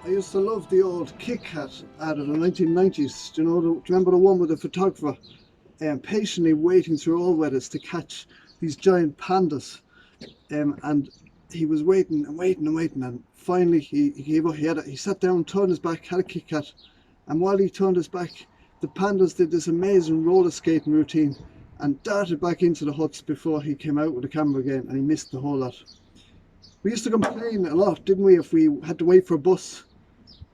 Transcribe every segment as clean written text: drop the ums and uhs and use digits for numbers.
I used to love the old Kit Kat ad of the 1990s. Do you remember the one with the photographer patiently waiting through all weathers to catch these giant pandas? And he was waiting and waiting and waiting, and finally he gave up. He sat down, turned his back, had a Kit Kat, and while he turned his back, the pandas did this amazing roller skating routine and darted back into the huts before he came out with the camera again, and he missed the whole lot. We used to complain a lot, didn't we, if we had to wait for a bus?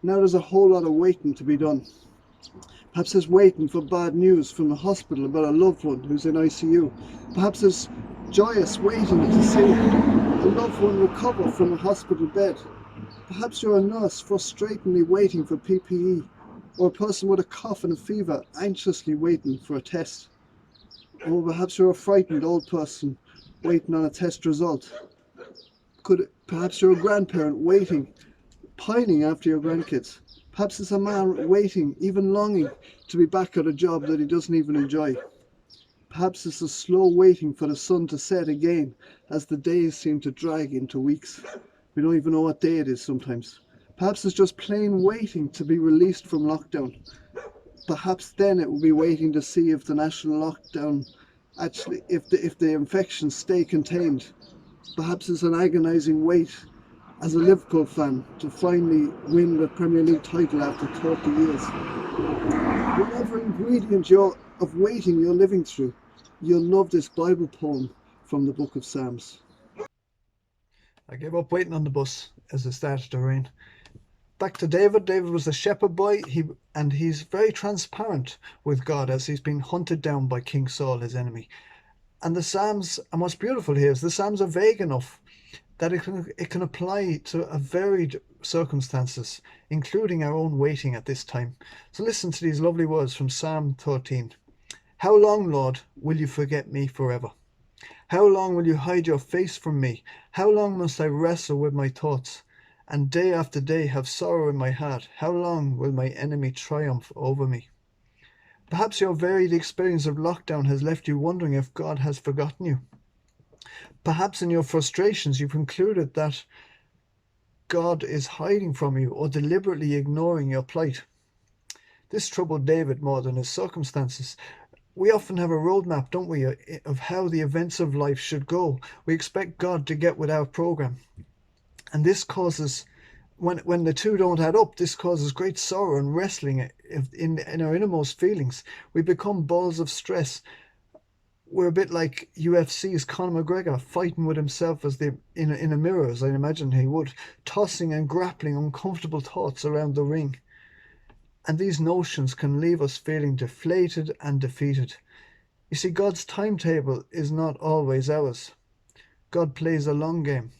Now there's a whole lot of waiting to be done. Perhaps there's waiting for bad news from the hospital about a loved one who's in ICU. Perhaps there's joyous waiting to see a loved one recover from a hospital bed. Perhaps you're a nurse frustratingly waiting for PPE, or a person with a cough and a fever anxiously waiting for a test. Or perhaps you're a frightened old person waiting on a test result. Perhaps you're a grandparent waiting, pining after your grandkids. Perhaps it's a man waiting, even longing, to be back at a job that he doesn't even enjoy. Perhaps it's a slow waiting for the sun to set again as the days seem to drag into weeks. We don't even know what day it is sometimes. Perhaps it's just plain waiting to be released from lockdown. Perhaps then it will be waiting to see if the national lockdown actually, if the infections stay contained. Perhaps it's an agonising wait as a Liverpool fan to finally win the Premier League title after 30 years. Whatever ingredient of waiting you're living through, you'll love this Bible poem from the book of Psalms. I gave up waiting on the bus as it started to rain. Back to David. David was a shepherd boy, and he's very transparent with God as he's been hunted down by King Saul, his enemy. And the Psalms, and what's beautiful here is the Psalms are vague enough that it can apply to a varied circumstances, including our own waiting at this time. So listen to these lovely words from Psalm 13. How long, Lord, will you forget me forever? How long will you hide your face from me? How long must I wrestle with my thoughts, and day after day have sorrow in my heart? How long will my enemy triumph over me? Perhaps your varied experience of lockdown has left you wondering if God has forgotten you. Perhaps in your frustrations you've concluded that God is hiding from you or deliberately ignoring your plight. This troubled David more than his circumstances. We often have a roadmap, don't we, of how the events of life should go. We expect God to get with our program. And this causes, when the two don't add up, this causes great sorrow and wrestling in our innermost feelings. We become balls of stress. We're a bit like UFC's Conor McGregor fighting with himself in a mirror, as I imagine he would, tossing and grappling uncomfortable thoughts around the ring. And these notions can leave us feeling deflated and defeated. You see, God's timetable is not always ours. God plays a long game.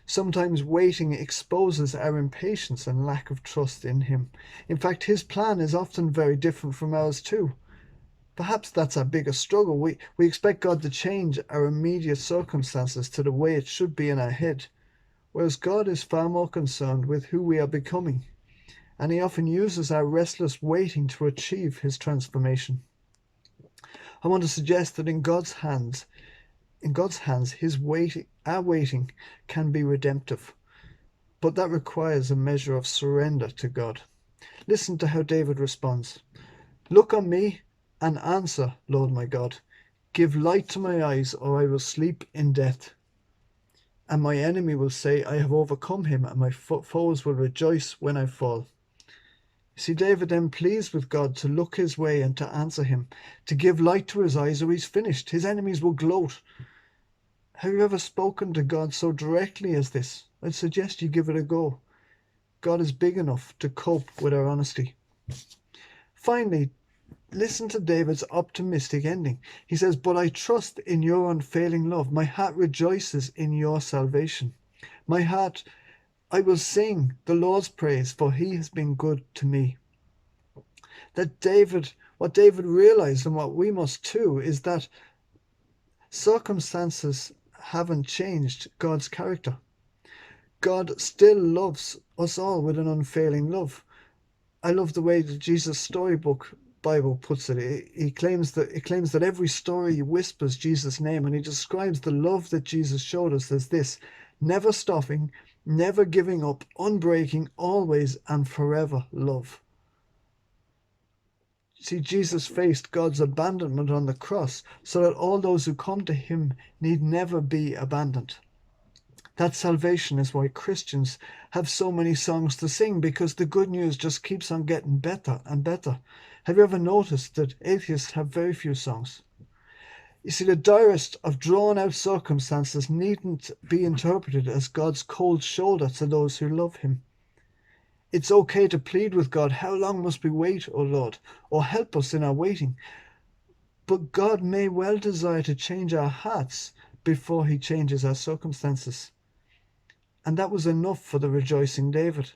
Sometimes waiting exposes our impatience and lack of trust in Him. In fact, His plan is often very different from ours too. Perhaps that's our biggest struggle. We expect God to change our immediate circumstances to the way it should be in our head, whereas God is far more concerned with who we are becoming, and He often uses our restless waiting to achieve His transformation. I want to suggest that in God's hands, our waiting can be redemptive, but that requires a measure of surrender to God. Listen to how David responds. Look on me and answer, Lord my God. Give light to my eyes, or I will sleep in death. And my enemy will say, I have overcome him, and my foes will rejoice when I fall. You see, David then pleads with God to look his way and to answer him, to give light to his eyes, or he's finished. His enemies will gloat. Have you ever spoken to God so directly as this? I'd suggest you give it a go. God is big enough to cope with our honesty. Finally, listen to David's optimistic ending. He says, but I trust in your unfailing love. My heart rejoices in your salvation. My heart, I will sing the Lord's praise, for he has been good to me. What David realized, and what we must too, is that circumstances haven't changed God's character. God still loves us all with an unfailing love. I love the way the Jesus Storybook Bible puts it. It claims that every story whispers Jesus' name, and he describes the love that Jesus showed us as this: never stopping, never giving up, unbreaking, always and forever love. See, Jesus faced God's abandonment on the cross so that all those who come to him need never be abandoned. That salvation is why Christians have so many songs to sing, because the good news just keeps on getting better and better. Have you ever noticed that atheists have very few songs? You see, the direst of drawn-out circumstances needn't be interpreted as God's cold shoulder to those who love him. It's okay to plead with God, "How long must we wait, O Lord?" or "Help us in our waiting." But God may well desire to change our hearts before he changes our circumstances. And that was enough for the rejoicing David.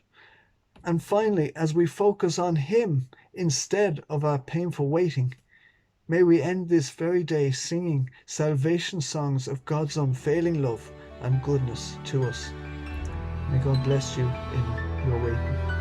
And finally, as we focus on him instead of our painful waiting, may we end this very day singing salvation songs of God's unfailing love and goodness to us. May God bless you in your waiting.